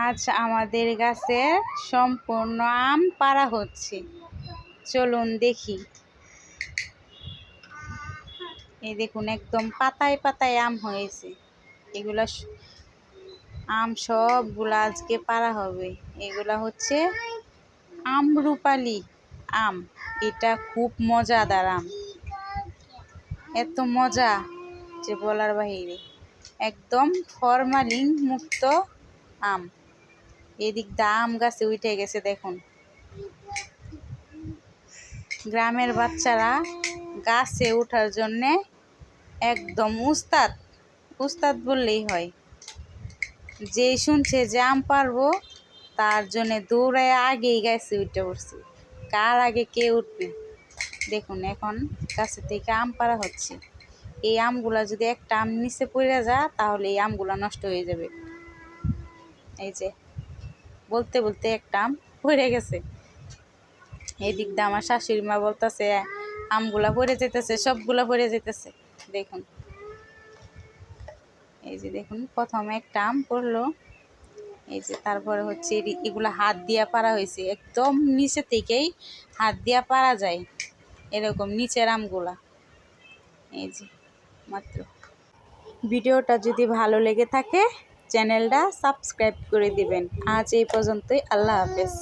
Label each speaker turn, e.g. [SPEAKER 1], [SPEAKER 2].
[SPEAKER 1] আজ আমাদের গাছের সম্পূর্ণ আম পাড়া হচ্ছে। চলুন দেখি। এই দেখুন, একদম পাতায় পাতায় আম হয়েছে। এগুলা আম সবগুলা আজকে পাড়া হবে। এগুলা হচ্ছে আমরুপালি আম। এটা খুব মজাদার আম, এত মজা যে বলার বাহিরে। একদম ফরমালিন মুক্ত আম। এদিক দা আম গাছে উঠে গেছে দেখুন। গ্রামের বাচ্চারা গাছে ওঠার জন্যে একদম উস্তাদ উস্তাদ বললেই হয়। যেই শুনছে যে আম পারবো, তার জন্যে দৌড়ায় আগেই গাছে উঠে পড়ছে। কার আগে কে উঠবে দেখুন। এখন গাছে থেকে আম পাড়া হচ্ছে। এই আমগুলা যদি একটা আম নিচে পড়ে যায়, তাহলে এই আমগুলা নষ্ট হয়ে যাবে। এই যে বলতে বলতে একটা আম পড়ে গেছে। এই দিক দিয়ে আমার শাশুড়ি মা বলতেছে আমগুলা পড়ে যেতেছে, সবগুলা পড়ে যেতেছে। দেখুন, এই যে দেখুন, প্রথমে একটা আম পড়লো। এই যে তারপরে হচ্ছে এগুলা হাত দিয়া পাড়া হয়েছে। একদম নিচে থেকেই হাত দিয়া পাড়া যায়, এরকম নিচের আমগুলা। এই যে মাত্র। ভিডিওটা যদি ভালো লেগে থাকে, চ্যানেলটা সাবস্ক্রাইব করে দিবেন। আজ এই পর্যন্তই। আল্লাহ হাফেজ।